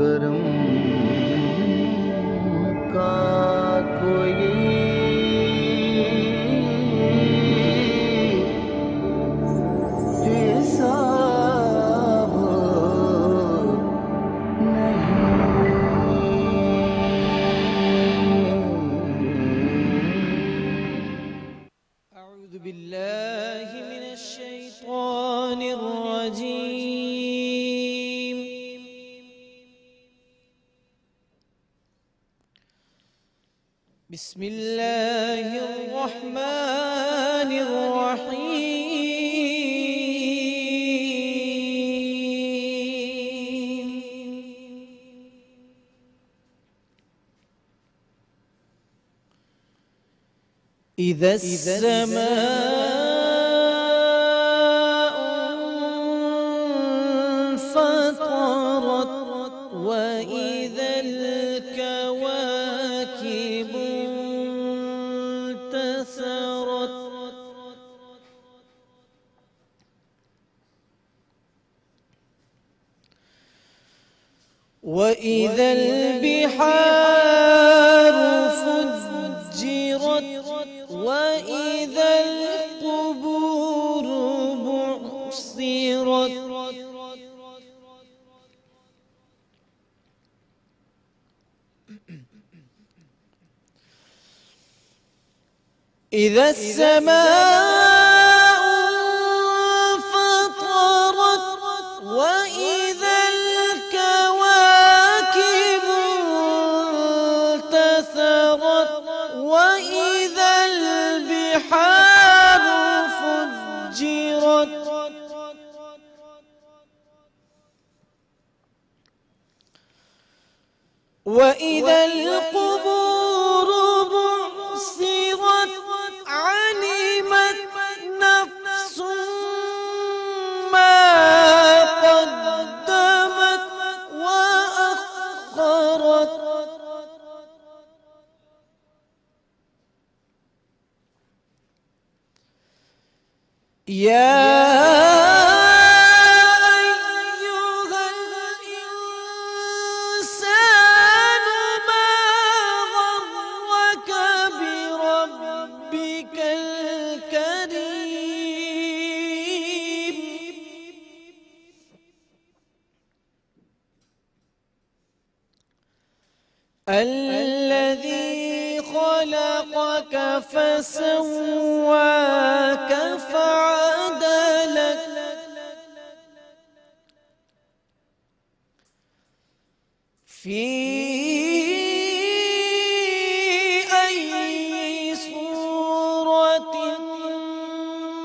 کرم کا کوئی حساب أعوذ بالله من الشيطان الرجيم. بسم الله الرحمن الرحيم. إذا السماء انفطرت وإذا الكواكب انتثرت وإذا البحار فجرت وإذا القبور بعثرت إذا السماء انفطرت وإذا الكواكب انتثرت وإذا البحار فجرت وإذا القبور بعثرت علمت نفس ما قدمت وأخرت يا أيها الإنسان ما غرك بربك الكريم الذي خلقك فسواك فعدلك في أي صورة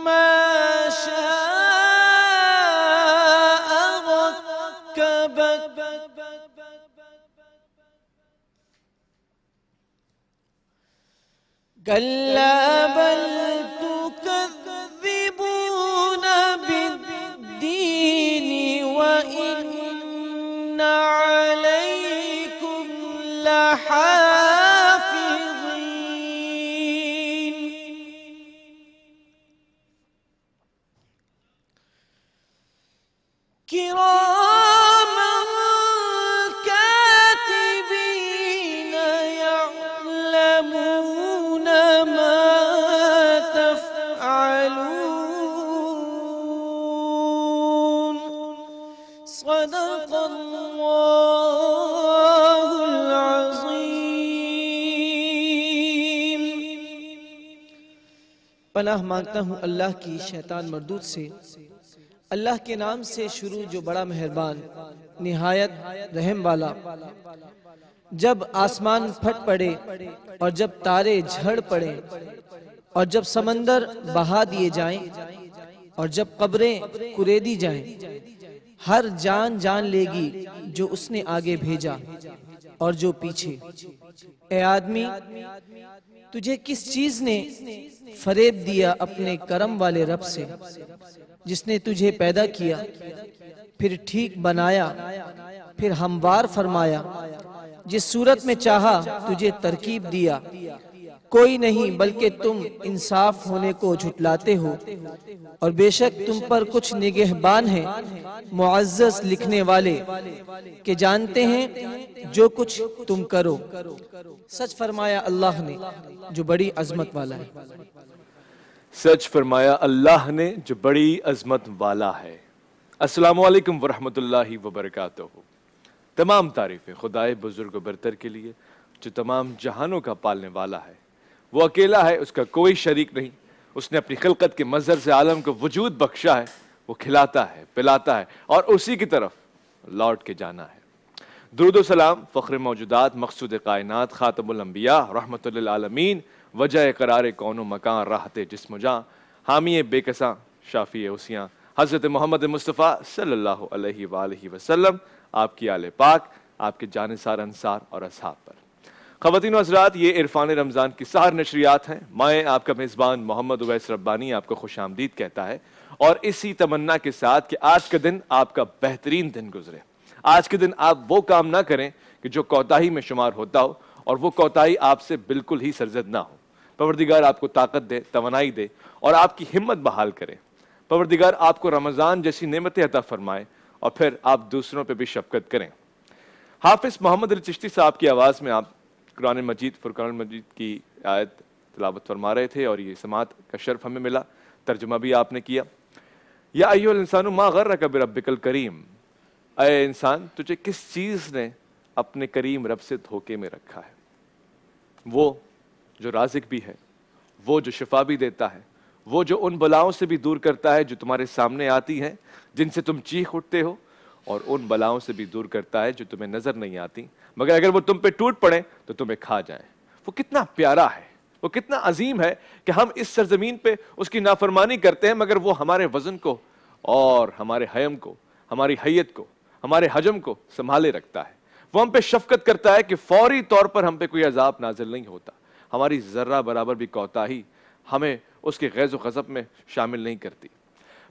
ما شاء ركبك كلا بل تكذبون بالدين وإن عليكم لحافظين كراما كاتبين يعلمون ما تفعلون صدق الله العظيم. پناہ مانگتا ہوں اللہ کی شیطان مردود سے. اللہ کے نام سے شروع جو بڑا مہربان نہایت رحم والا. جب آسمان پھٹ پڑے اور جب تارے جھڑ پڑے اور جب سمندر بہا دیے جائیں اور جب قبریں کریدی جائیں ہر جان جان لے گی جو اس نے آگے بھیجا اور جو پیچھے. اے آدمی تجھے کس چیز نے فریب دیا اپنے کرم والے رب سے جس نے تجھے پیدا کیا پھر ٹھیک بنایا پھر ہموار فرمایا جس صورت میں چاہا تجھے ترکیب دیا کوئی نہیں بلکہ تم انصاف ہونے کو جھٹلاتے ہو، اور بے شک تم پر کچھ نگہبان ہیں معزز لکھنے والے کہ جانتے ہیں جو کچھ تم کرو۔ سچ فرمایا اللہ نے جو بڑی عظمت والا ہے۔ سچ فرمایا اللہ نے جو بڑی عظمت والا ہے۔ السلام علیکم ورحمۃ اللہ وبرکاتہ۔ تمام تعریفیں خدائے بزرگ و برتر کے لیے جو تمام جہانوں کا پالنے والا ہے۔ وہ اکیلا ہے، اس کا کوئی شریک نہیں۔ اس نے اپنی خلقت کے مظہر سے عالم کو وجود بخشا ہے۔ وہ کھلاتا ہے، پلاتا ہے اور اسی کی طرف لوٹ کے جانا ہے۔ درود و سلام فخر موجودات، مقصود کائنات، خاتم الانبیاء، رحمت للعالمین، وجہ قرار کون و مکان، راحت جسم و جاں، حامی بے کساں، شافی اوسیاں، حضرت محمد مصطفیٰ صلی اللہ علیہ وآلہ وسلم، آپ کی آل پاک، آپ کے جانثار انصار اور اصحاب پر۔ خواتین و حضرات، یہ عرفان رمضان کی سحر نشریات ہیں۔ میں آپ کا میزبان محمد اویس ربانی آپ کو خوش آمدید کہتا ہے، اور اسی تمنا کے ساتھ کہ آج کا دن آپ کا بہترین دن گزرے۔ آج کے دن آپ وہ کام نہ کریں کہ جو کوتاہی میں شمار ہوتا ہو، اور وہ کوتاہی آپ سے بالکل ہی سرزد نہ ہو۔ پروردگار آپ کو طاقت دے، توانائی دے اور آپ کی ہمت بحال کرے۔ پروردگار آپ کو رمضان جیسی نعمتیں عطا فرمائے اور پھر آپ دوسروں پہ بھی شفقت کریں۔ حافظ محمد علی چشتی صاحب کی آواز میں آپ قرآن مجید، فرقان مجید کی آیت تلاوت فرما رہے تھے، اور یہ سماعت کا شرف ہمیں ملا، ترجمہ بھی آپ نے کیا۔ یا ایھا الانسان ما غرک بربک الکریم، اے انسان تجھے کس چیز نے اپنے کریم رب سے دھوکے میں رکھا ہے؟ وہ جو رازق بھی ہے، وہ جو شفا بھی دیتا ہے، وہ جو ان بلاؤں سے بھی دور کرتا ہے جو تمہارے سامنے آتی ہیں، جن سے تم چیخ اٹھتے ہو، اور ان بلاؤں سے بھی دور کرتا ہے جو تمہیں نظر نہیں آتی، مگر اگر وہ تم پہ ٹوٹ پڑیں تو تمہیں کھا جائیں۔ وہ کتنا پیارا ہے، وہ کتنا عظیم ہے کہ ہم اس سرزمین پہ اس کی نافرمانی کرتے ہیں، مگر وہ ہمارے وزن کو اور ہمارے حیم کو، ہماری حیت کو، ہمارے حجم کو سنبھالے رکھتا ہے۔ وہ ہم پہ شفقت کرتا ہے کہ فوری طور پر ہم پہ کوئی عذاب نازل نہیں ہوتا۔ ہماری ذرہ برابر بھی کوتاہی ہمیں اس کے غیظ و غضب میں شامل نہیں کرتی۔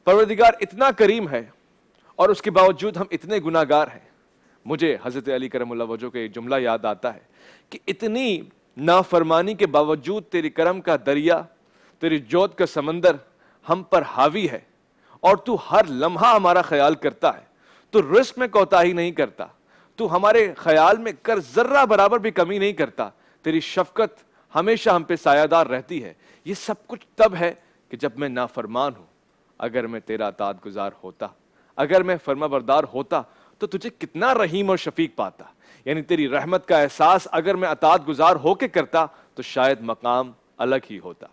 پروردگار اتنا کریم ہے اور اس کے باوجود ہم اتنے گناہگار ہیں۔ مجھے حضرت علی کرم اللہ وجہہ کا ایک جملہ یاد آتا ہے کہ اتنی نافرمانی کے باوجود تیری کرم کا دریا، تیری جود کا سمندر ہم پر حاوی ہے، اور تو ہر لمحہ ہمارا خیال کرتا ہے۔ تو رزق میں کوتاہی نہیں کرتا، تو ہمارے خیال میں کر ذرہ برابر بھی کمی نہیں کرتا۔ تیری شفقت ہمیشہ ہم پہ سایہ دار رہتی ہے۔ یہ سب کچھ تب ہے کہ جب میں نافرمان ہوں۔ اگر میں تیرا اطاعت گزار ہوتا، اگر میں فرما بردار ہوتا، تو تجھے کتنا رحیم اور شفیق پاتا۔ یعنی تیری رحمت کا احساس اگر میں اطاعت گزار ہو کے کرتا تو شاید مقام الگ ہی ہوتا۔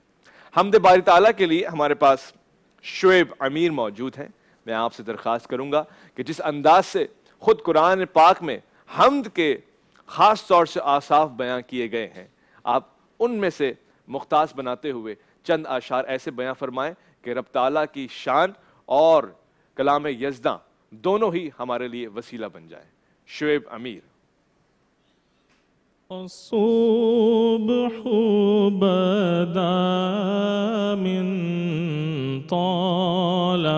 حمد باری تعالیٰ کے لیے ہمارے پاس شعیب امیر موجود ہیں۔ میں آپ سے درخواست کروں گا کہ جس انداز سے خود قرآن پاک میں حمد کے خاص طور سے اوصاف بیان کیے گئے ہیں، آپ ان میں سے مختص بناتے ہوئے چند اشعار ایسے بیان فرمائیں کہ رب تعالیٰ کی شان اور کلام یزداں دونوں ہی ہمارے لیے وسیلہ بن جائیں۔ شعیب امیر۔ الصبح بدا من طلعته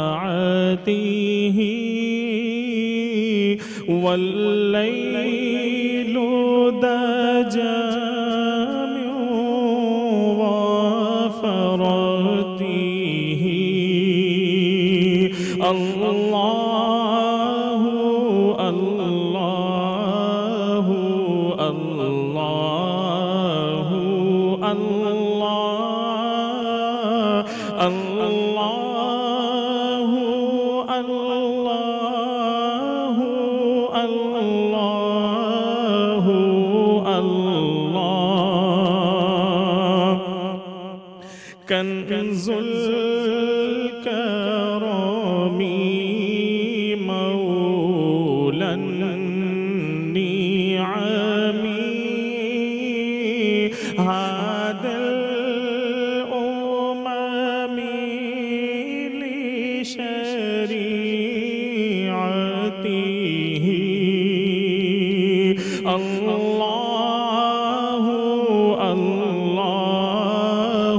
والليل دجى من غفرته الله الله الله الله الله الله الله الله كنز الكرم مولى النعم هذا الأمم لشريعته الله الله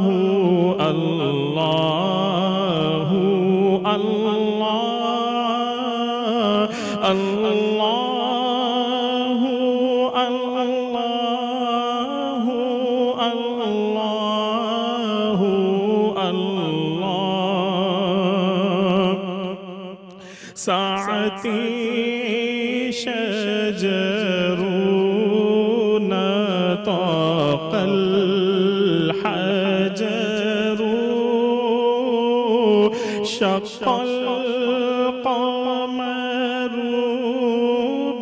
الله الله الله الله الله ساعتي شجر نطق الحجر شق القمر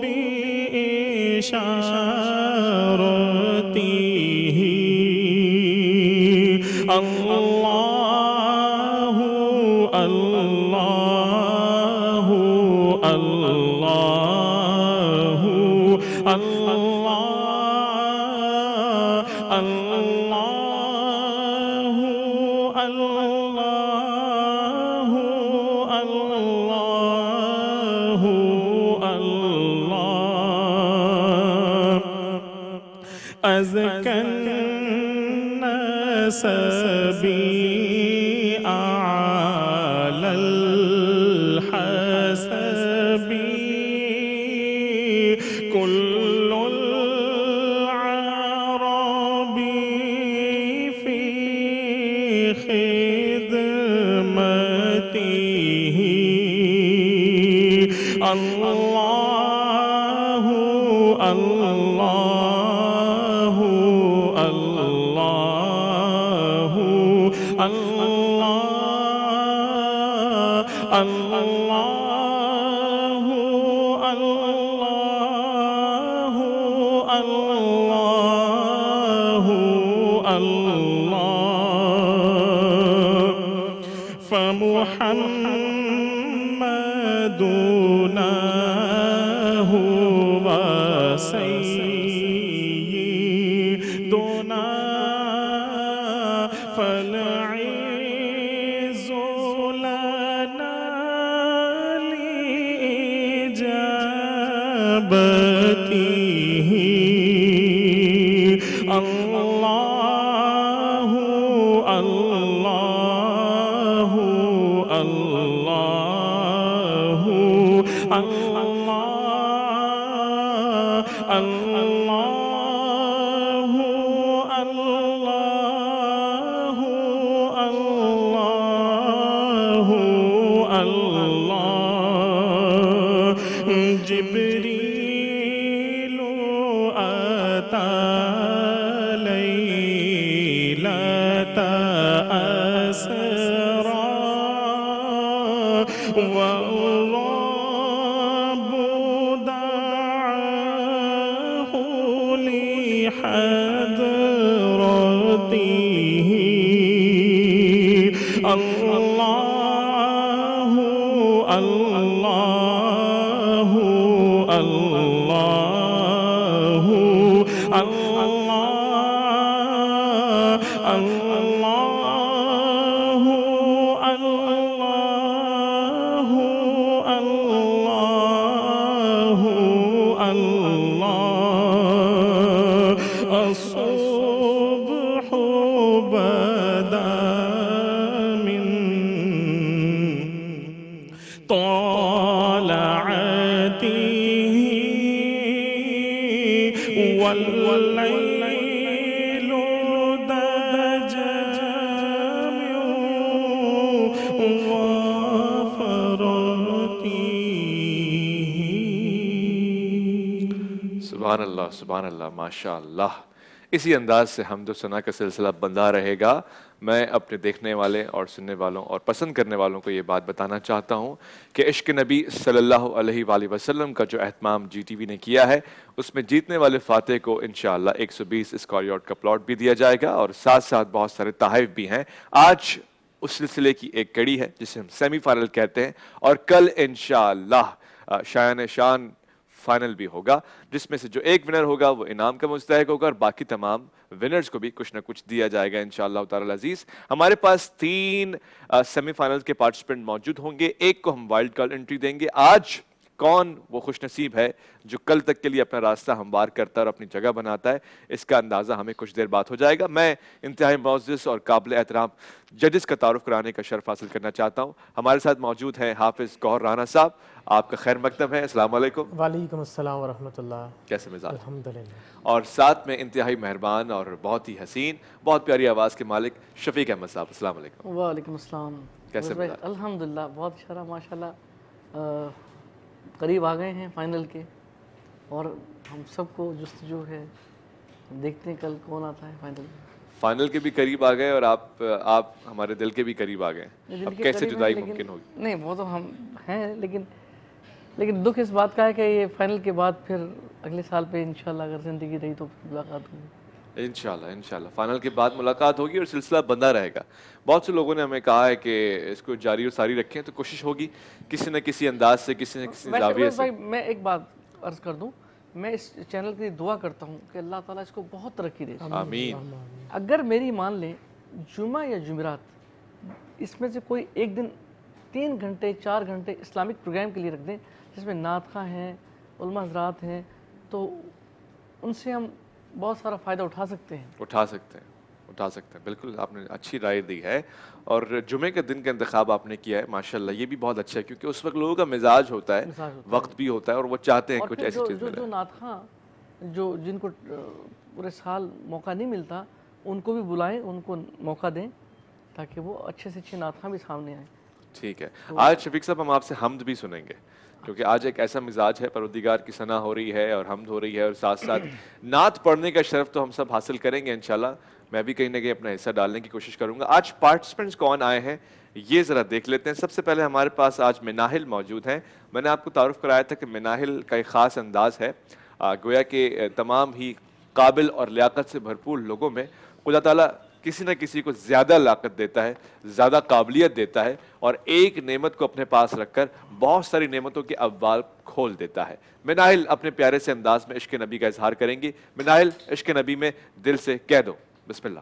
بإشارته الله الله الله الله الله الله الله الله أزكى النسب أعلى الحسب كل العرب في خدمته الله الله الله الله الله الله الله فمحمدنا هو سيدنا فالعز لنا لإجابته الله الله الله الله الله الله الله الله جبريل أتى ليلة أسرى والرب دعاه لحضرته الله الله الله الله الله الله الله الله الصبح بدا من طالعته والليل دجى من غفرته سبحان اللہ سبحان اللہ ماشاء اللہ. اسی انداز سے حمد و ثنا کا سلسلہ بندہ رہے گا. میں اپنے دیکھنے والے اور سننے والوں اور پسند کرنے والوں کو یہ بات بتانا چاہتا ہوں کہ عشق نبی صلی اللہ علیہ وآلہ وسلم کا جو اہتمام جی ٹی وی نے کیا ہے اس میں جیتنے والے فاتح کو انشاءاللہ 120 اسکور یارڈ کا پلاٹ بھی دیا جائے گا اور ساتھ ساتھ بہت سارے تحائف بھی ہیں. آج اس سلسلے کی ایک کڑی ہے جسے ہم سیمی فائنل کہتے ہیں اور کل انشاءاللہ شایان شان فائنل بھی ہوگا جس میں سے جو ایک ونر ہوگا وہ انعام کا مستحق ہوگا اور باقی تمام ونرز کو بھی کچھ نہ کچھ دیا جائے گا انشاءاللہ تعالی العزیز. ہمارے پاس 3 سیمی فائنل کے پارٹیسپینٹ موجود ہوں گے. ایک کو ہم وائلڈ کارڈ انٹری دیں گے. آج کون وہ خوش نصیب ہے جو کل تک کے لیے اپنا راستہ ہموار کرتا ہے اور اپنی جگہ بناتا ہے, اس کا اندازہ ہمیں کچھ دیر بعد ہو جائے گا. میں انتہائی معزز اور قابل احترام ججز کا تعارف کرانے کا شرف حاصل کرنا چاہتا ہوں. ہمارے ساتھ موجود ہیں حافظ گوہر رانا صاحب, آپ کا خیر مقدم ہے. السلام علیکم. وعلیکم السلام ورحمۃ اللہ. کیسے مزاج؟ الحمدللہ. اور ساتھ میں انتہائی مہربان اور بہت ہی حسین, بہت پیاری آواز کے مالک شفیق احمد صاحب. السلام علیکم. وعلیکم السلام. کیسے مزاج؟ الحمدللہ بہت شرح ماشاءاللہ. قریب آ گئے ہیں فائنل کے، اور ہم سب کو جستجو ہے، دیکھتے ہیں کل کون آتا ہے فائنل میں۔ فائنل کے بھی قریب آ گئے اور آپ ہمارے دل کے بھی قریب آ گئے، دل اب کے کیسے قریب ہیں، جدائی لیکن ممکن ہوگی؟ نہیں وہ تو ہم ہیں، لیکن دکھ اس بات کا ہے کہ یہ فائنل کے بعد پھر اگلے سال پہ انشاءاللہ اگر زندگی رہی تو ملاقات ہوگی۔ انشاءاللہ فائنل کے بعد ملاقات ہوگی اور سلسلہ بندہ رہے گا۔ بہت سے لوگوں نے ہمیں کہا ہے کہ اس کو جاری و ساری رکھیں، تو کوشش ہوگی کسی نہ کسی انداز سے، کسی نہ کسی ویسے زاویے اویس سے۔ بھائی میں ایک بات عرض کر دوں، میں اس چینل کے لیے دعا کرتا ہوں کہ اللہ تعالیٰ اس کو بہت ترقی دے۔ آمین۔ اگر میری مان لیں جمعہ یا جمعرات اس میں سے کوئی ایک دن 3 گھنٹے 4 گھنٹے اسلامک پروگرام کے لیے رکھ دیں، جس میں نعت خواں ہیں، علماء حضرات ہیں، تو ان سے ہم بہت سارا فائدہ اٹھا سکتے ہیں۔ اٹھا سکتے ہیں بالکل، آپ نے اچھی رائے دی ہے، اور جمعے کے دن کا انتخاب آپ نے کیا ہے ماشاءاللہ، یہ بھی بہت اچھا ہے، کیونکہ اس وقت لوگوں کا مزاج ہوتا ہے، وقت بھی ہوتا ہے، اور وہ چاہتے ہیں اور کچھ پھر ایسی چیز ملے۔ جو نعت خواں جن کو پورے سال موقع نہیں ملتا، ان کو بھی بلائیں، ان کو موقع دیں، تاکہ وہ اچھے سے اچھے نعت خواں بھی سامنے آئیں۔ ٹھیک ہے، آج شفیق صاحب ہم آپ سے حمد بھی سنیں گے، کیونکہ آج ایک ایسا مزاج ہے، پروردگار کی ثنا ہو رہی ہے اور حمد ہو رہی ہے، اور ساتھ ساتھ نعت پڑھنے کا شرف تو ہم سب حاصل کریں گے انشاءاللہ۔ میں بھی کہیں نہ کہیں اپنا حصہ ڈالنے کی کوشش کروں گا۔ آج پارٹیسپینٹس کون آئے ہیں یہ ذرا دیکھ لیتے ہیں۔ سب سے پہلے ہمارے پاس آج مناہل موجود ہیں۔ میں نے آپ کو تعارف کرایا تھا کہ مناہل کا ایک خاص انداز ہے، گویا کہ تمام ہی قابل اور لیاقت سے بھرپور لوگوں میں خدا تعالیٰ کسی نہ کسی کو زیادہ لیاقت دیتا ہے، زیادہ قابلیت دیتا ہے، اور ایک نعمت کو اپنے پاس رکھ کر بہت ساری نعمتوں کے ابواب کھول دیتا ہے۔ مناہل اپنے پیارے سے انداز میں عشق نبی کا اظہار کریں گی۔ مناہل عشق نبی میں دل سے کہہ دو، بسم اللہ۔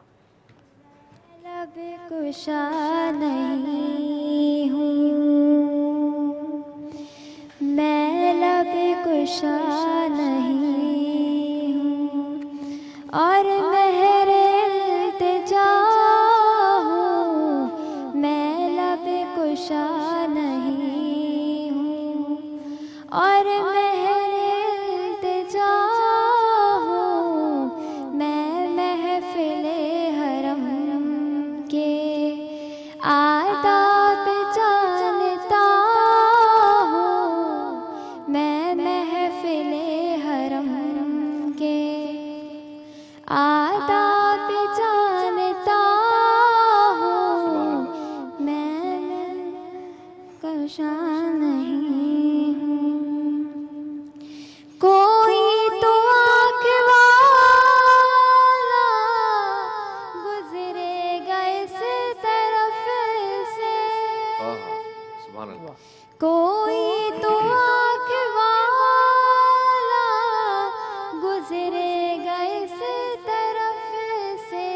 لب کشا نہیں ہوں، میں لب کشا نہیں ہوں، اور مہر التجا ہوں، میں لب کشا نہیں ہوں، اور مہر التجا ہوں، میں محفل حرم کے آداب جانتا ہوں، میں محفل حرم کے آداب جانتا ہوں، میں کشا نہیں ہوں۔ کوئی تو آنکھ والا گزرے گا اس طرف سے، سبحان اللہ۔ کوئی تو آنکھ والا گزرے گا اس طرف سے،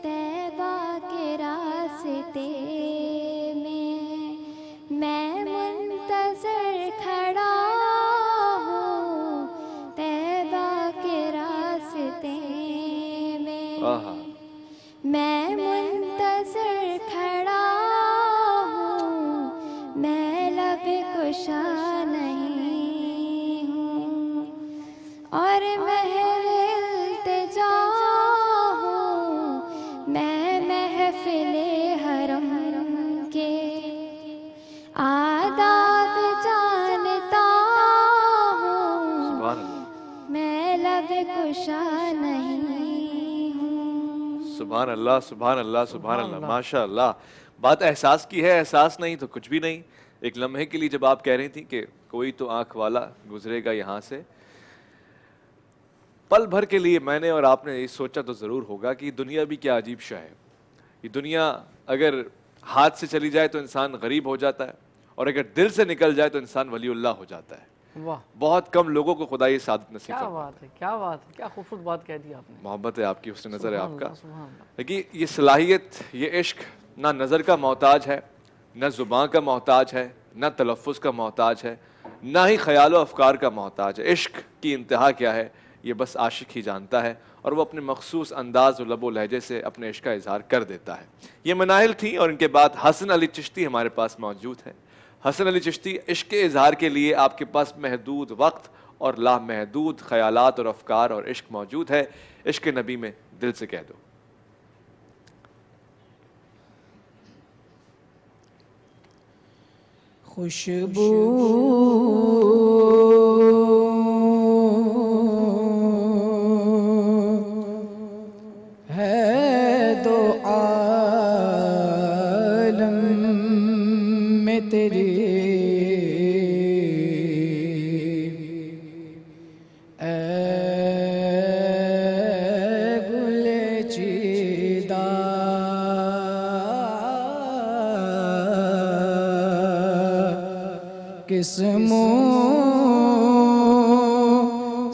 طیبہ کے راستے میں منتظر کھڑا ہوں، طیبہ کے راستے میں منتظر کھڑا ہوں، میں لب کشا نہیں ہوں، اور مہر التجا ہوں، میں محفل حرم کے آداب جانتا ہوں، سبحان اللہ، میں لب کشا نہیں ہوں۔ سبحان اللہ، سبحان اللہ، سبحان اللہ، ماشاء اللہ۔ بات احساس کی ہے، احساس نہیں تو کچھ بھی نہیں۔ ایک لمحے کے لیے جب آپ کہہ رہی تھیں کہ کوئی تو آنکھ والا گزرے گا یہاں سے، پل بھر کے لیے میں نے اور آپ نے یہ سوچا تو ضرور ہوگا کہ یہ دنیا بھی کیا عجیب شے ہے۔ یہ دنیا اگر ہاتھ سے چلی جائے تو انسان غریب ہو جاتا ہے، اور اگر دل سے نکل جائے تو انسان ولی اللہ ہو جاتا ہے۔ واہ، بہت کم لوگوں کو خدا یہ سعادت نصیب کیا کرتا ہے۔ بات ہے، کیا بات ہے، کیا خوبصورت بات کہہ دی آپ نے۔ محبت ہے آپ کی، حسن نظر ہے آپ کا۔ سبحان اللہ۔ دیکھیے یہ صلاحیت، یہ عشق نہ نظر کا محتاج ہے، نہ زبان کا محتاج ہے، نہ تلفظ کا محتاج ہے، نہ ہی خیال و افکار کا محتاج ہے۔ عشق کی انتہا کیا ہے یہ بس عاشق ہی جانتا ہے، اور وہ اپنے مخصوص انداز و لب و لہجے سے اپنے عشق کا اظہار کر دیتا ہے۔ یہ مناہل تھیں، اور ان کے بعد حسن علی چشتی ہمارے پاس موجود ہیں۔ حسن علی چشتی، عشق کے اظہار کے لیے آپ کے پاس محدود وقت اور لامحدود خیالات اور افکار اور عشق موجود ہے۔ عشق نبی میں دل سے کہہ دو۔ خوشبو ہے دو عالم میں تیری اے گل چیدہ کس منہ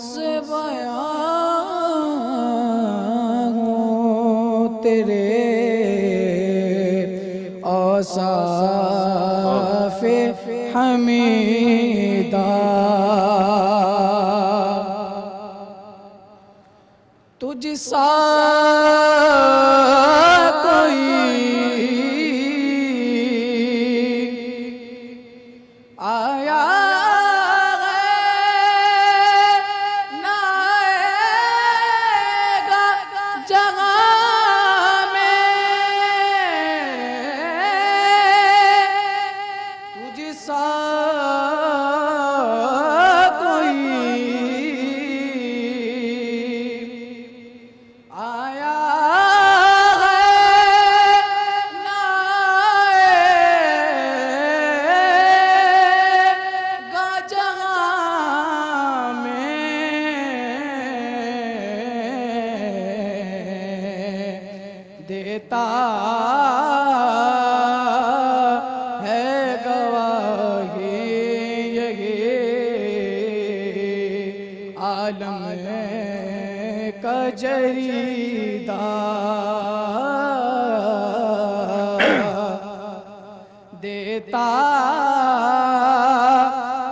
سے بیان ہوں تیرے اوصاف حمیدہ تجھ سا کوئی آیا نہ آئے گا جہاں میں تجھ سا کوئی آیا دیتا ہے گواہی یہی عالم کا جریدہ دیتا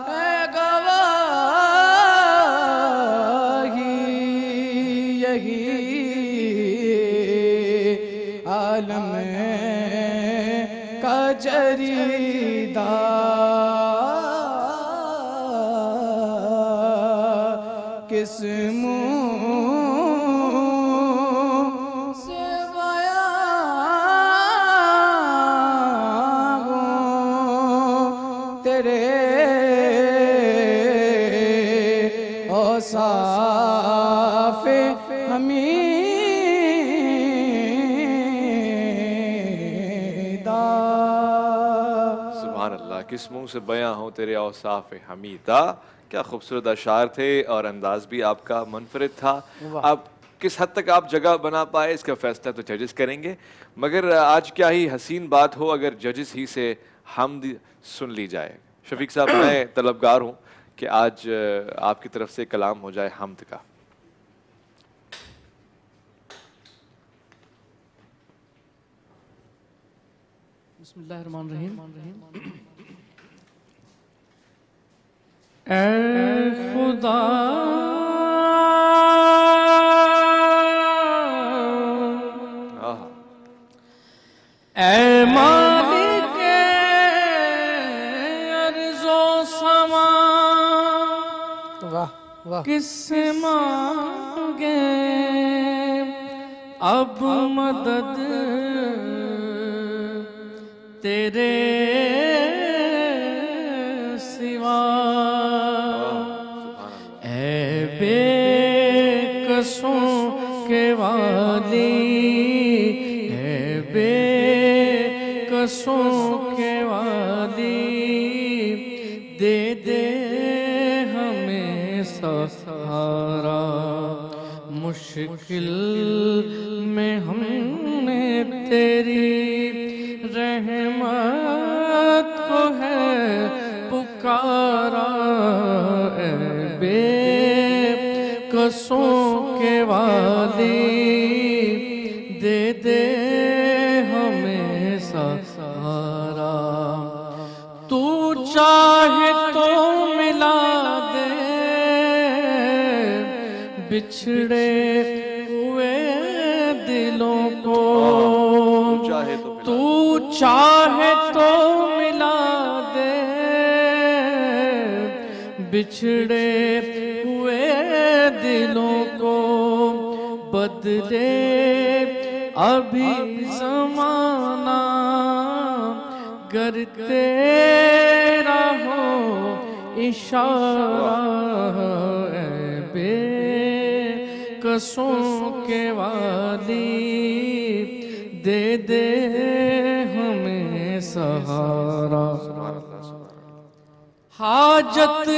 ہے گواہی یہی عالم کا جریدہ کس منہ سے بیان ہوں تیرے اوصاف حمیدہ سبحان اللہ، کس منہ سے بیاں ہوں تیرے اوصاف حمیدہ. کیا خوبصورت اشعار تھے اور انداز بھی آپ کا منفرد تھا. اب کس حد تک آپ جگہ بنا پائے اس کا فیصلہ تو ججز کریں گے، مگر آج کیا ہی حسین بات ہو اگر ججز ہی سے حمد سن لی جائے. شفیق صاحب، میں طلبگار ہوں کہ آج آپ کی طرف سے کلام ہو جائے حمد کا. بسم اللہ الرحمن الرحیم. اے خدا اے مالک ارض و سما، کس سے مانگیں اب مدد تیرے سوا. اے بے کسوں کے والی، اے بے کسوں کے والی، دے دے ہمیں سہارا. مشکل میں ہم نے تیری رحمت کو ہے پکارا. اے بے کسوں کے والی، دے دے ہمیں سہارا. تو چاہے تو ملا دے بچھڑے ہوئے دلوں کو، تو چاہے تو ملا دے بچھڑے ہوئے دلوں کو. بدلے ابھی زمانہ گر تیرے اشارہ اے بے کسوں کے والی دے دے ہمیں سہارا حاجت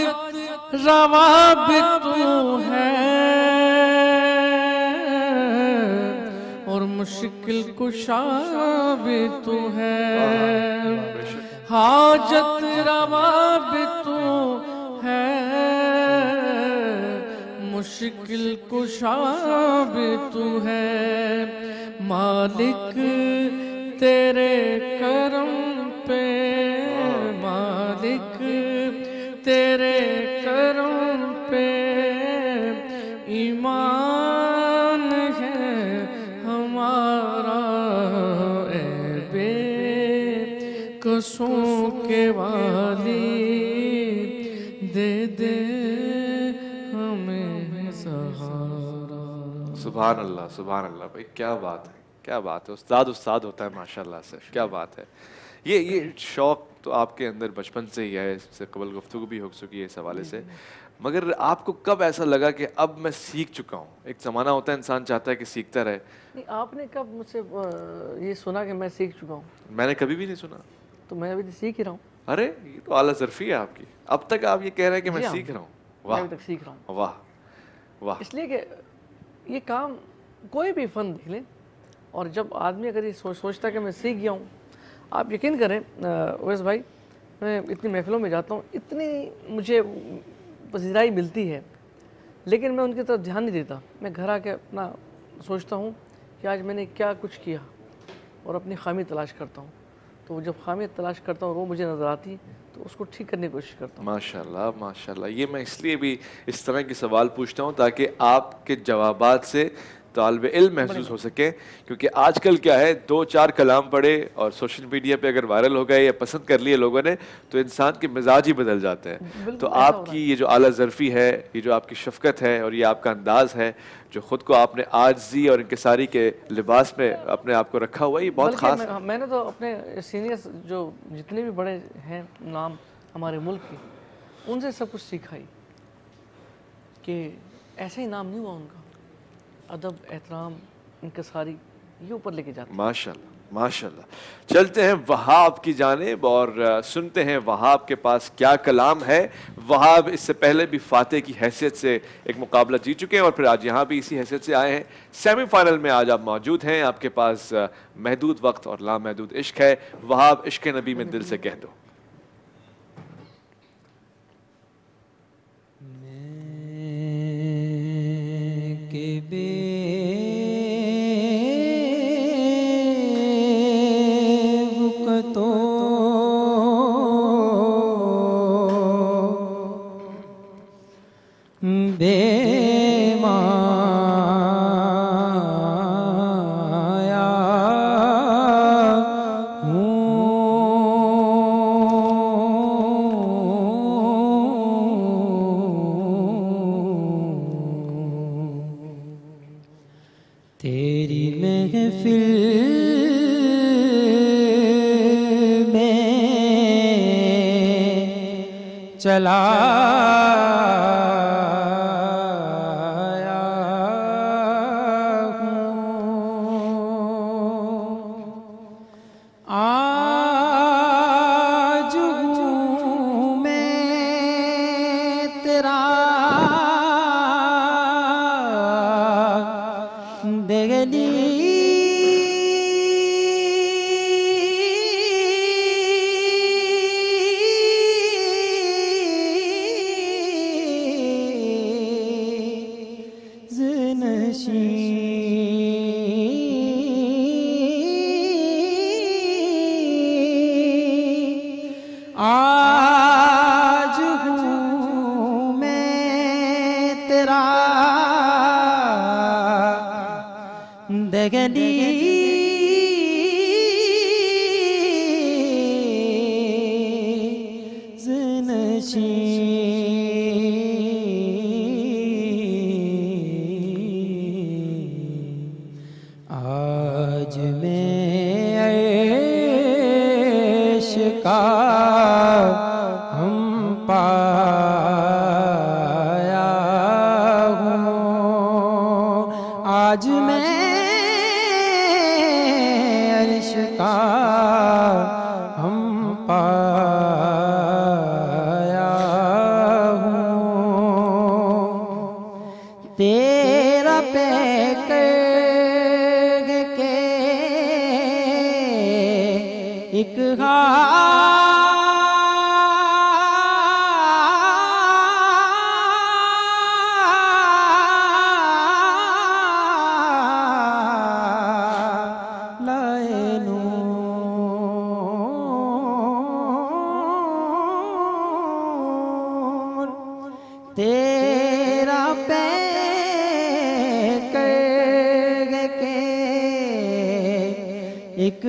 روا بھی تو ہے اور مشکل کشا بھی تو ہے حاجت روا بھی تو ہے مشکل کشا بھی تو ہے مالک تیرے کرم پہ مالک تیرے کرم پہ ایمان ہے ہمارا اے بے کسوں کے والی دے دے ہمیں سہارا. سبحان اللہ بھائی، کیا بات ہے، کیا بات ہے. استاد ہوتا ہے ماشاءاللہ سے. کیا بات ہے. یہ شوق تو آپ کے اندر بچپن سے ہی ہے، اس سے قبل گفتگو بھی ہو چکی ہے اس حوالے سے. مگر آپ کو کب ایسا لگا کہ اب میں سیکھ چکا ہوں؟ ایک زمانہ ہوتا ہے انسان چاہتا ہے کہ سیکھتا رہے. نہیں، آپ نے کب مجھ سے یہ سنا کہ میں سیکھ چکا ہوں؟ میں نے کبھی بھی نہیں سنا. تو میں ابھی سیکھ ہی رہا ہوں. ارے یہ تو اعلیٰ ظرفی ہے آپ کی. اب تک آپ یہ کہہ رہے ہیں کہ میں سیکھ رہا ہوں. میں ابھی تک سیکھ رہا ہوں. واہ واہ. اس لیے کہ یہ کام کوئی بھی فن دیکھ لیں، اور جب آدمی اگر یہ سوچتا ہے کہ میں سیکھ گیا ہوں، آپ یقین کریں اویس بھائی، میں اتنی محفلوں میں جاتا ہوں، اتنی مجھے پذیرائی ملتی ہے، لیکن میں ان کی طرف دھیان نہیں دیتا. میں گھر آ کے اپنا سوچتا ہوں کہ آج میں نے کیا کچھ کیا، اور اپنی خامی تلاش کرتا ہوں. تو جب خامی تلاش کرتا ہوں وہ مجھے نظر آتی تو اس کو ٹھیک کرنے کی کوشش کرتا ہوں. ماشاءاللہ. یہ میں اس لیے بھی اس طرح کے سوال پوچھتا ہوں تاکہ آپ کے جوابات سے طالب علم محسوس ہو سکے. کیونکہ آج کل کیا ہے، 2-4 کلام پڑھے اور سوشل میڈیا پہ اگر وائرل ہو گئے یا پسند کر لیے لوگوں نے تو انسان کے مزاج ہی بدل جاتے ہیں. تو آپ کی یہ جو اعلیٰ ظرفی ہے، یہ جو آپ کی شفقت ہے اور یہ آپ کا انداز ہے جو خود کو آپ نے عاجزی اور انکساری کے لباس میں اپنے آپ کو رکھا ہوا ہے، یہ بہت خاص ہے. میں نے تو اپنے سینئرز جو جتنے بھی بڑے ہیں نام ہمارے ملک کے، ان سے سب کچھ سیکھا ہی کہ ایسے ہی نام نہیں ہوا ان کا. ادب، احترام، انکساری، یہ اوپر لے کے جاتے ہیں. ماشاءاللہ. چلتے ہیں وہاب کی جانب اور سنتے ہیں وہاب کے پاس کیا کلام ہے. وہاب اس سے پہلے بھی فاتح کی حیثیت سے ایک مقابلہ جیت چکے ہیں اور پھر آج یہاں بھی اسی حیثیت سے آئے ہیں. سیمی فائنل میں آج آپ موجود ہیں. آپ کے پاس محدود وقت اور لامحدود عشق ہے. وہاب، عشق نبی میں دل سے کہہ دو. بے مایا تیری محفل میں چلا آج ہوں میں تیرا دگلی آج میں عیش کا ہم پا آیا ہوں تیرا پہ کر کے ایک تیرا پہ کر کے ایک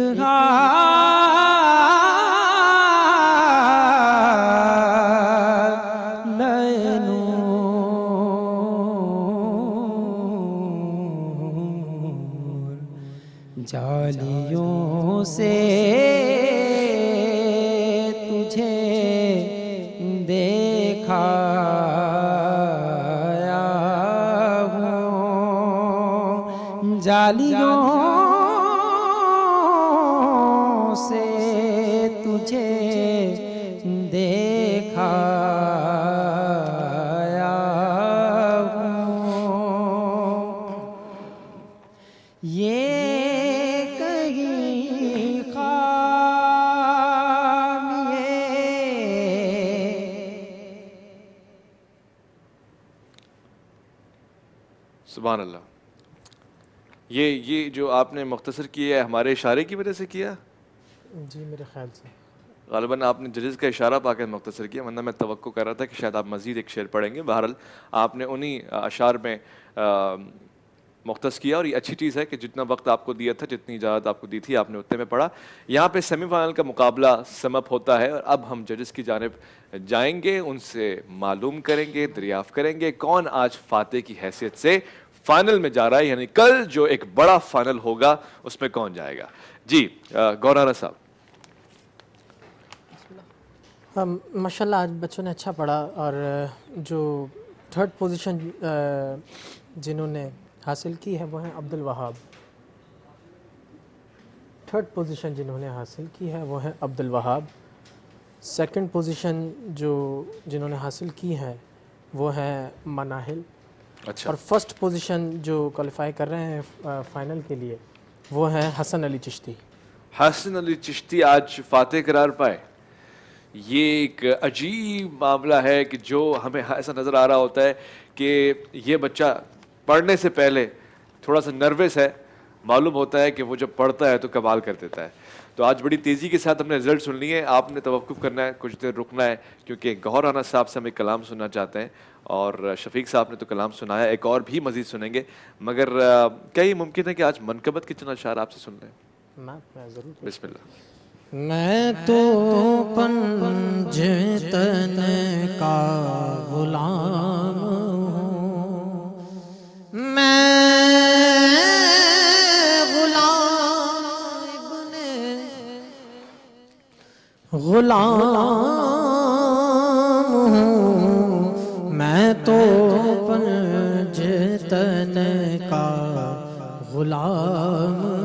جالیوں سے تجھے دیکھا جالیوں سے تجھے دیکھا یہ کہیں خامیے سبحان اللہ. یہ جو آپ نے مختصر کیا ہے ہمارے اشارے کی وجہ سے کیا؟ جی میرے خیال سے غالباً آپ نے ججز کا اشارہ پا کے مختصر کیا، ورنہ میں توقع کر رہا تھا کہ شاید آپ مزید ایک شعر پڑھیں گے. بہرحال آپ نے انہی اشعار میں مختص کیا، اور یہ اچھی چیز ہے کہ جتنا وقت آپ کو دیا تھا، جتنی اجازت آپ کو دی تھی، آپ نے اتنے میں پڑھا. یہاں پہ سیمی فائنل کا مقابلہ سم اپ ہوتا ہے، اور اب ہم ججز کی جانب جائیں گے، ان سے معلوم کریں گے، دریافت کریں گے کون آج فاتح کی حیثیت سے فائنل میں جا رہا ہے، یعنی کل جو ایک بڑا فائنل ہوگا اس میں کون جائے گا. جی گورانہ صاحب. ماشاءاللہ آج بچوں نے اچھا پڑھا، اور جو تھرڈ پوزیشن جنہوں نے حاصل کی ہے وہ ہیں عبد الوہاب. تھرڈ پوزیشن جنہوں نے حاصل کی ہے وہ ہیں عبد الوہاب. سیکنڈ پوزیشن جنہوں نے حاصل کی ہے وہ ہیں مناہل. اچھا. اور فرسٹ پوزیشن جو کوالیفائی کر رہے ہیں فائنل کے لیے وہ ہیں حسن علی چشتی. حسن علی چشتی آج فاتح قرار پائے. یہ ایک عجیب معاملہ ہے کہ جو ہمیں ایسا نظر آ رہا ہوتا ہے کہ یہ بچہ پڑھنے سے پہلے تھوڑا سا نروس ہے، معلوم ہوتا ہے کہ وہ جب پڑھتا ہے تو کمال کر دیتا ہے. تو آج بڑی تیزی کے ساتھ ہم نے رزلٹ سن لیے. آپ نے توقف کرنا ہے، کچھ دیر رکنا ہے، کیونکہ گوہر رانا صاحب سے ہم ایک کلام سننا چاہتے ہیں، اور شفیق صاحب نے تو کلام سنایا، ایک اور بھی مزید سنیں گے. مگر کیا یہ ممکن ہے کہ آج منقبت کے چند اشعار آپ سے سن لیں؟ ضرور. بسم اللہ. میں تو پنجتن کا غلام ہوں، میں غلام ہوں، میں تو پنجتن کا غلام ہوں.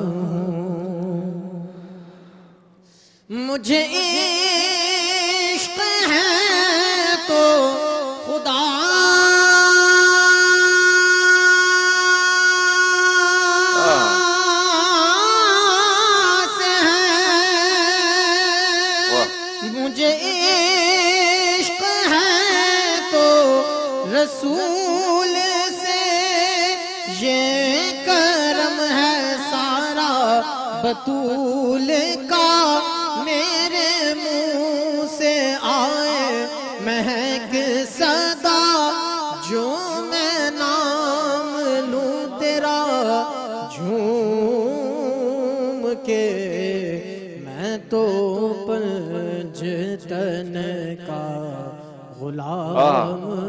مجھے عشق ہے تو خدا سے ہے، مجھے عشق ہے تو رسول سے، یہ کرم ہے سارا بطول کا، میرے منہ سے آئے مہک صدا، جو میں نام لوں تیرا جھوم کے، میں تو پنجتن کا غلام ہوں.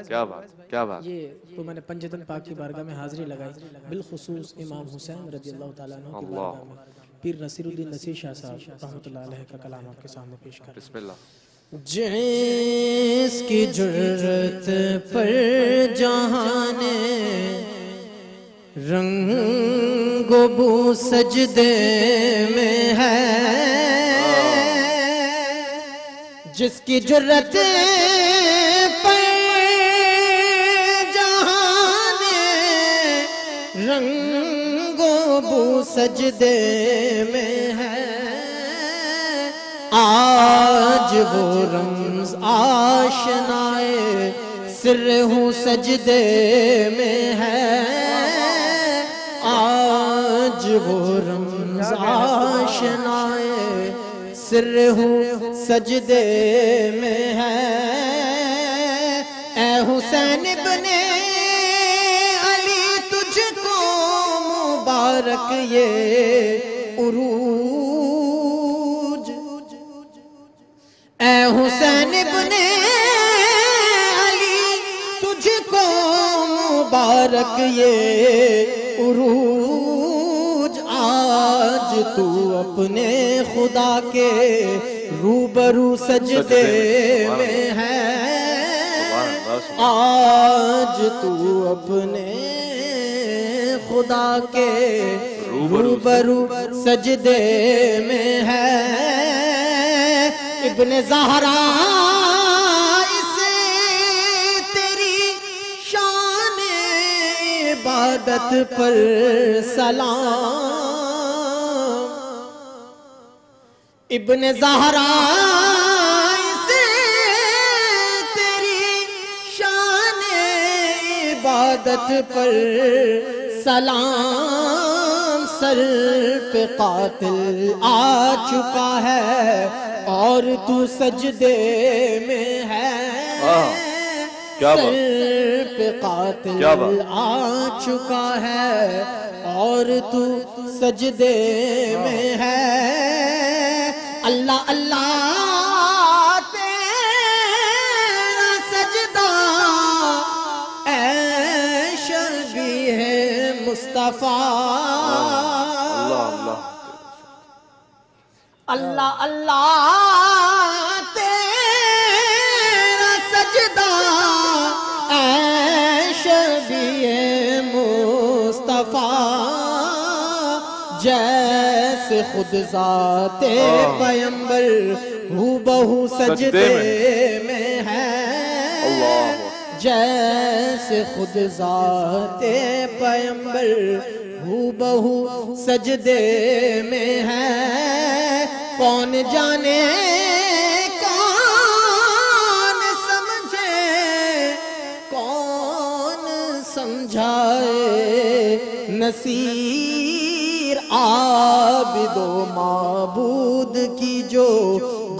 کیا بات، کیا بات. یہ تو میں نے پنجتن پاک کی بارگاہ میں حاضری لگائی، بالخصوص امام حسین رضی اللہ تعالیٰ عنہ کی بارگاہ میں. پیر نصیر الدین نصیر شاہ صاحب رحمۃ اللہ علیہ کا کلام آپ کے سامنے پیش کر. بسم اللہ. جس کی جرت پر جہان رنگ و بو سجدے میں ہے، جس کی جرت پر جہان رنگ و بو سجدے میں ہے، آج وہ رمز آشنائے سر ہوں سجدے میں ہے، آج وہ رمز آشنائے سر ہوں سجدے میں ہے۔ اے حسین ابن علی تجھ کو مبارک یہ عروج، اے حسین ابن علی تجھ کو مبارک یہ عروج، آج تو اپنے خدا کے روبرو سجدے میں ہے، آج تو اپنے خدا کے روبرو سجدے میں ہے۔ ابن زہرا اسے تیری شان عبادت پر سلام، ابن زہرا اسے تیری شان عبادت پر سلام، سر پہ قاتل آ چکا ہے اور تو سجدے میں ہے، سر پہ قاتل آ چکا ہے اور تو سجدے میں ہے۔ اللہ اللہ تیرا سجدہ اے شبیہ مصطفیٰ، اللہ اللہ تیرا سجدہ اے شبیہ مصطفیٰ، جیسے خود ذات پیمبر ہو بہو سجدے میں ہے، جیسے خود ذات پیمبر ہو بہو سجدے میں ہے، کون جانے کون سمجھے کون سمجھائے، نصیر عابد و معبود کی جو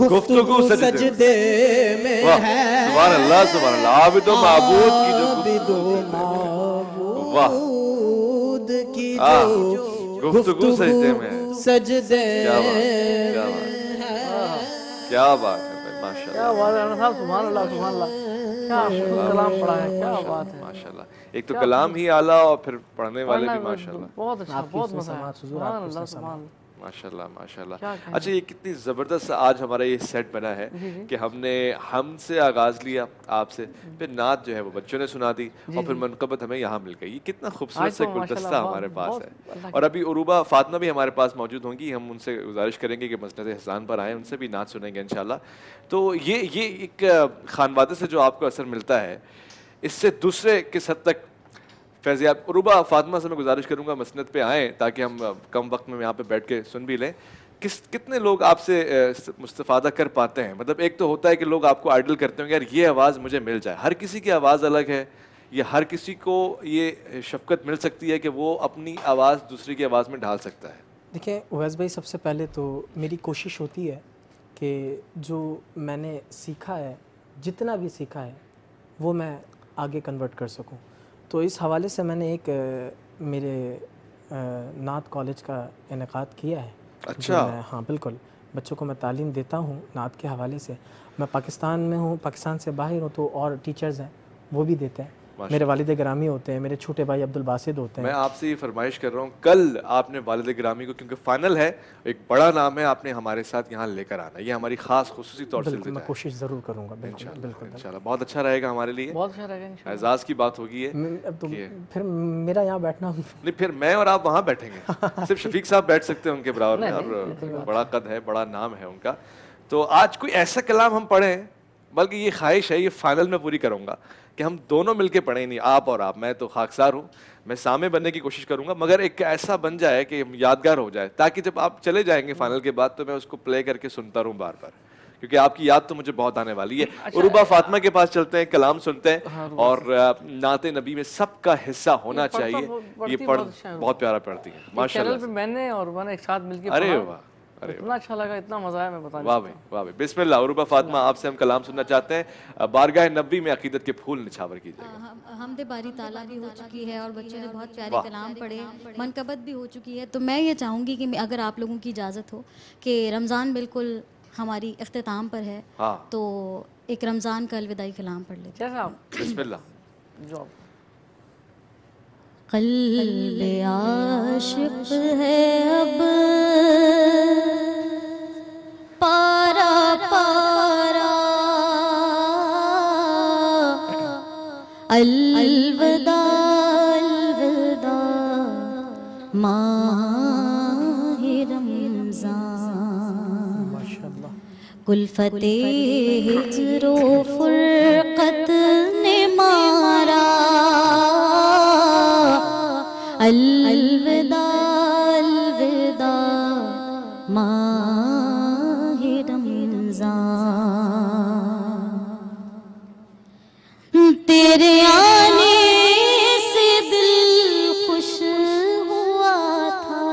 گفتگو سجدے میں ہے، سبحان اللہ سبحان اللہ، عابد و معبود کی جو گفتگو سجدے میں ہے، سجدے کیا بات ہے بھائی، ماشاءاللہ کیا بات ہے صاحب، سبحان اللہ سبحان اللہ، کیا کلام پڑھا ہے، کیا بات ہے ماشاءاللہ، ایک تو کلام ہی اعلیٰ اور پھر پڑھنے والے بھی ماشاءاللہ، بہت اچھا، بہت مزہ آیا، سبحان اللہ سبحان اللہ، ماشاءاللہ ماشاءاللہ۔ اچھا یہ کتنی زبردست آج ہمارا یہ سیٹ بنا ہے کہ ہم نے ہم سے آغاز لیا آپ سے، پھر نعت جو ہے وہ بچوں نے سنا دی اور پھر منقبت ہمیں یہاں مل گئی، یہ کتنا خوبصورت سے گلدستہ ہمارے پاس ہے۔ اور ابھی عروبہ فاطمہ بھی ہمارے پاس موجود ہوں گی، ہم ان سے گزارش کریں گے کہ مسند احسان پر آئیں، ان سے بھی نعت سنیں گے انشاءاللہ۔ تو یہ ایک خانوادے سے جو آپ کو اثر ملتا ہے، اس سے دوسرے کس حد تک فیضیاب، عروبہ فاطمہ سے میں گزارش کروں گا مسند پہ آئیں تاکہ ہم کم وقت میں یہاں پہ بیٹھ کے سن بھی لیں، کتنے لوگ آپ سے مستفادہ کر پاتے ہیں؟ مطلب ایک تو ہوتا ہے کہ لوگ آپ کو آئیڈل کرتے ہوں کہ یار یہ آواز مجھے مل جائے، ہر کسی کی آواز الگ ہے، یہ ہر کسی کو یہ شفقت مل سکتی ہے کہ وہ اپنی آواز دوسری کی آواز میں ڈھال سکتا ہے؟ دیکھیں اویس بھائی، سب سے پہلے تو میری کوشش ہوتی ہے کہ جو میں نے سیکھا ہے، جتنا بھی سیکھا ہے وہ میں آگے کنورٹ کر سکوں۔ تو اس حوالے سے میں نے ایک میرے نعت کالج کا انعقاد کیا ہے۔ اچھا، ہاں بالکل، بچوں کو میں تعلیم دیتا ہوں نعت کے حوالے سے۔ میں پاکستان میں ہوں، پاکستان سے باہر ہوں تو اور ٹیچرز ہیں وہ بھی دیتے ہیں، میرے والد گرامی ہوتے ہیں، میرے چھوٹے بھائی عبدالباسط ہوتے ہیں۔ میں آپ سے یہ فرمائش کر رہا ہوں، کل آپ نے والد گرامی کو، کیونکہ فائنل ہے، ایک بڑا نام ہے، آپ نے ہمارے ساتھ یہاں لے کر آنا، یہ ہماری خاص خصوصی طور سے میں کوشش ضرور کروں گا، بالکل بالکل انشاءاللہ، بہت اچھا رہے گا ہمارے لیے، بہت اچھا رہے گا، اعزاز کی بات ہوگی ہے۔ پھر میرا یہاں بیٹھنا نہیں، پھر میں اور آپ وہاں بیٹھیں گے، صرف شفیق صاحب بیٹھ سکتے ہیں ان کے برابر میں، اور بڑا قد ہے، بڑا نام ہے ان کا۔ تو آج کوئی ایسا کلام ہم پڑھیں, بلکہ یہ خواہش ہے, یہ فائنل میں پوری کروں گا کہ ہم دونوں مل کے پڑھیں, نہیں آپ اور آپ, میں تو خاکسار ہوں, میں سامع بننے کی کوشش کروں گا, مگر ایک ایسا بن جائے کہ یادگار ہو جائے, تاکہ جب آپ چلے جائیں گے فائنل کے بعد تو میں اس کو پلے کر کے سنتا رہوں بار بار, کیونکہ آپ کی یاد تو مجھے بہت آنے والی ہے. عروبہ فاطمہ کے پاس چلتے ہیں, کلام سنتے ہیں, اور نعت نبی میں سب کا حصہ ہونا چاہیے. یہ بہت پیارا پڑھتی ہیں ماشاء اللہ. میں نے اور عروبہ نے ایک ساتھ مل کے ارے واہ, اتنا اچھا لگا, اتنا مزہ آیا, میں بتا نہیں واہ بھائی واہ بھائی. بسم اللہ. عروبہ فاطمہ, آپ سے ہم کلام سننا چاہتے ہیں, بارگاہ نبی میں عقیدت کے پھول نچھاور کیجیے گا. حمد باری تعالیٰ بھی ہو چکی ہے اور بچوں نے بہت پیارے کلام پڑھے, منقبت بھی ہو چکی ہے. تو میں یہ چاہوں گی کہ اگر آپ لوگوں کی اجازت ہو کہ رمضان بالکل ہماری اختتام پر ہے, تو ایک رمضان کا الوداعی کلام پڑھ لیتے ہیں. بسم اللہ. جو قلب عاشق ہے اب پارا پارا, الوداع الوداع ماہ رمضان, کلفت ہجر و فرقت نے مارا, الوداع الوداع ماہ رمضان, تیرے آنے سے دل خوش ہوا تھا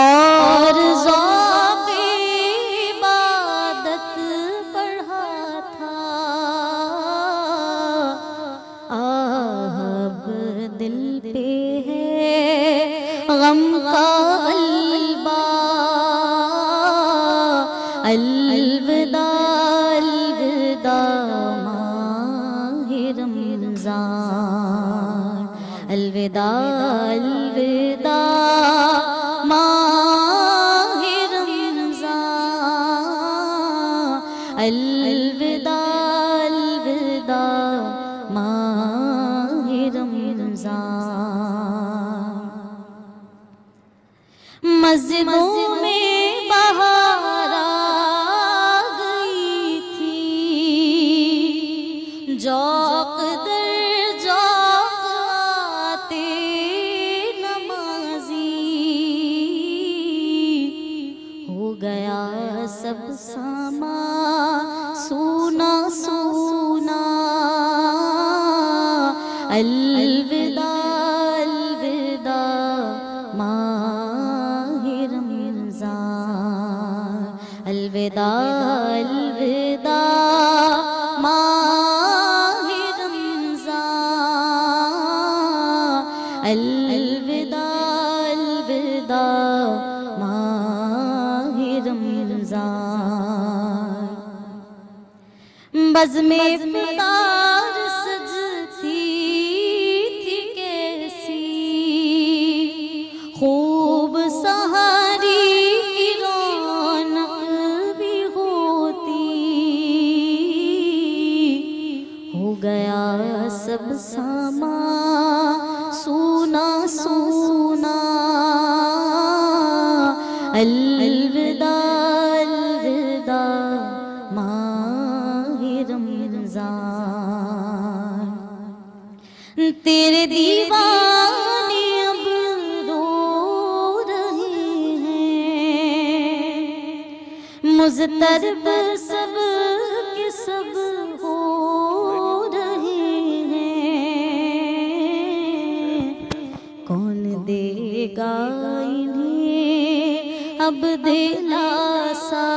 اور ذوق عبادت بڑھا تھا, اب دل پہ ہے غم کا غلبہ, الوداع الوداع ماہ رمضان, الوداع الوداع ماہ رمضان, الوداع الوداع ماہ رمضان. مسجدوں میں بہار آ گئی تھی, ذوق در ذوق آتے نمازی, ہو گیا سب ساما سونا سونا, الوداع الوداع ماہ رمضان, الوداع الوداع ماہ رمضان, الوداع الوداع ماہ رمضان. بزم افطار سجتی تھی کیسی, خوب سحری کی رونق بھی ہوتی, ہو گیا سب ساما سونا سونا, الوداع الوداع ماہ رمضان. تیرے دیوانے اب رو رہے ہیں, مضطرب سب کے سب ہو رہے ہیں, کون دے گا انہیں اب دلاسا,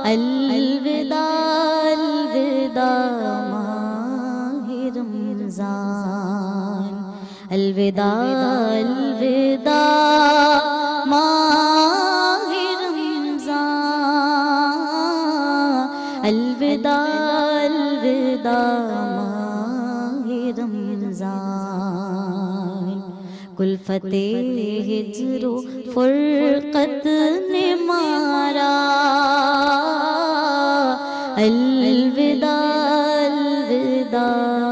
الوداع الوداع ماہ رمضان, الوداع الوداع ماہ رمضان, الوداع الوداع ماہ رمضان. کلفت ہجر و فرقت نے مارا, الوداع الوداع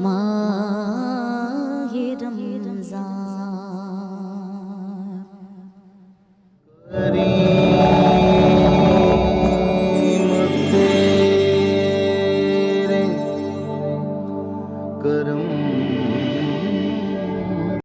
ماہ رمضان. 「 رمضان. 「 ، ، ، ، ، ، ، ، ، ، ، ، ، ، ، ، ، ، ، ، ، ، ، ، ، ، ، ، ، ، ، ماہ رمضان. ری